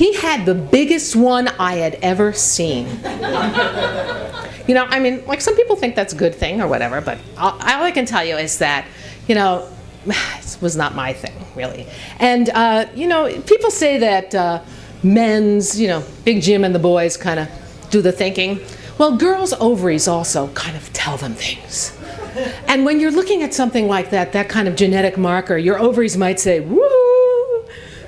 He had the biggest one I had ever seen. You know, I mean, like, some people think that's a good thing or whatever, but all I can tell you is that, you know, it was not my thing, really. And, you know, people say that men's, you know, Big Jim and the boys kind of do the thinking. Well, girls' ovaries also kind of tell them things. And when you're looking at something like that, that kind of genetic marker, your ovaries might say, woo,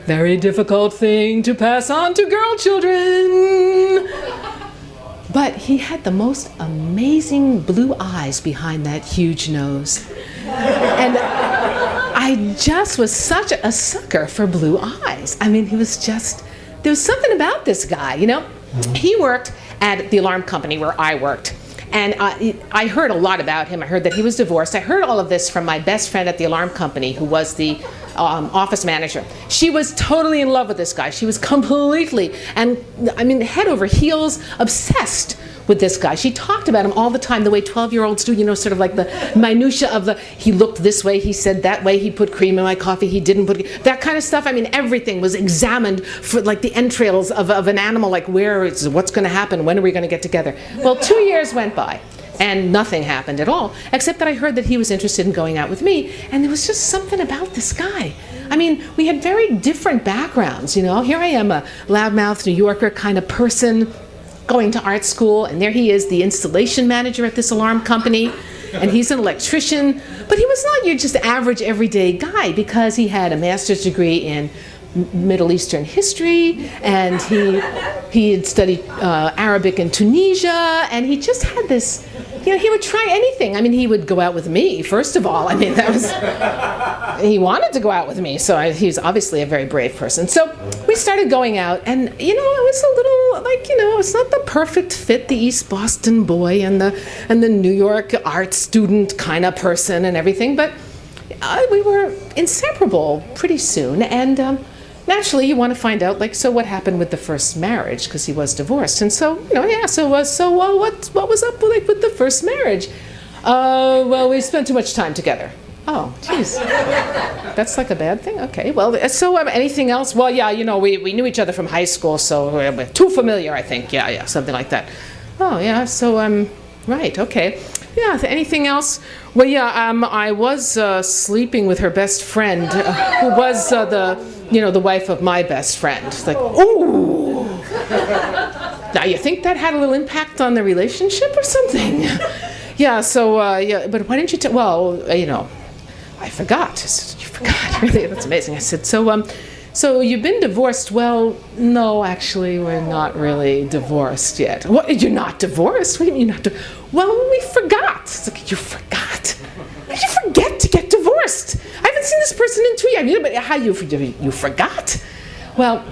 very difficult thing to pass on to girl children. But he had the most amazing blue eyes behind that huge nose. And I just was such a sucker for blue eyes. I mean, he was just, there was something about this guy, you know? He worked at the alarm company where I worked. And I heard a lot about him. I heard that he was divorced. I heard all of this from my best friend at the alarm company, who was the office manager. She was totally in love with this guy. She was completely, and I mean, head over heels, obsessed with this guy. She talked about him all the time, the way 12-year-olds do, you know, sort of like the minutia of the, he looked this way, he said that way, he put cream in my coffee, he didn't put, that kind of stuff. I mean, everything was examined for like the entrails of an animal, like what's going to happen, when are we going to get together? Well, 2 years went by and nothing happened at all, except that I heard that he was interested in going out with me, and there was just something about this guy. I mean, we had very different backgrounds, you know. Here I am, a loudmouth New Yorker kind of person, going to art school, and there he is, the installation manager at this alarm company, and he's an electrician, but he was not your just average everyday guy, because he had a master's degree in Middle Eastern history, and he had studied Arabic in Tunisia, and he just had this, you know, he would try anything. I mean, he would go out with me, first of all. I mean, that was, he wanted to go out with me, so he's obviously a very brave person. So we started going out, and, you know, it was a little, like, you know, it's not the perfect fit, the East Boston boy and the New York art student kind of person and everything, but we were inseparable pretty soon, and naturally, you want to find out, like, so what happened with the first marriage, because he was divorced. And so, you know, yeah, so what was up with the first marriage? Well, we spent too much time together. Oh, geez. That's like a bad thing? Okay, well, so anything else? Well, yeah, you know, we knew each other from high school, so we're too familiar, I think. Yeah, something like that. Oh, yeah, so, right, okay. Yeah, anything else? Well, yeah, I was sleeping with her best friend, who was the wife of my best friend. It's like, ooh! Now, you think that had a little impact on the relationship or something? Yeah, so, yeah, but why didn't you tell? Well, you know, I forgot. I said, you forgot? Really? That's amazing. I said, so you've been divorced? Well, no, actually, we're not really divorced yet. What? You're not divorced? What do you mean you're not divorced? Well, we forgot. It's like, you forgot? How did you forget to get divorced? I haven't seen this person in 2 years. I mean, but how you forgot? Well,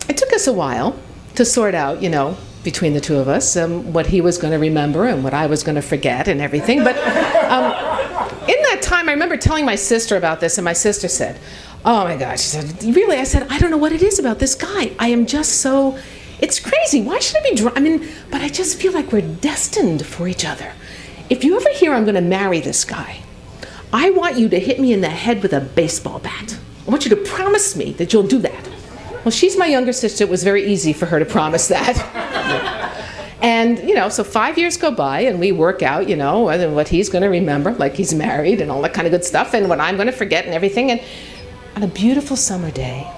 it took us a while to sort out, you know, between the two of us, what he was going to remember and what I was going to forget and everything. But in that time, I remember telling my sister about this, and my sister said, oh my gosh, she said, really? I said, I don't know what it is about this guy. I am just so, it's crazy. Why should I be I mean, but I just feel like we're destined for each other. If you ever hear I'm going to marry this guy, I want you to hit me in the head with a baseball bat. I want you to promise me that you'll do that. Well, she's my younger sister. It was very easy for her to promise that. And, you know, so 5 years go by, and we work out, you know, what he's going to remember, like he's married and all that kind of good stuff, and what I'm going to forget and everything. And on a beautiful summer day,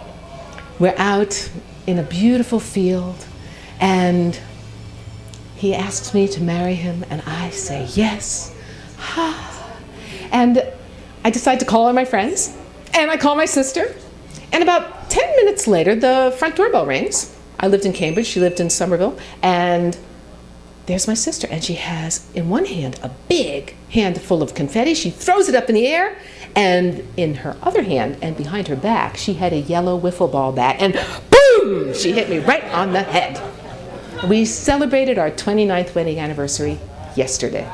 we're out in a beautiful field, and he asks me to marry him, and I say yes. And I decide to call on my friends, and I call my sister, and about 10 minutes later, the front doorbell rings. I lived in Cambridge, she lived in Somerville, and there's my sister, and she has in one hand a big handful of confetti. She throws it up in the air, and in her other hand and behind her back, she had a yellow wiffle ball bat, and boom! She hit me right on the head. We celebrated our 29th wedding anniversary yesterday.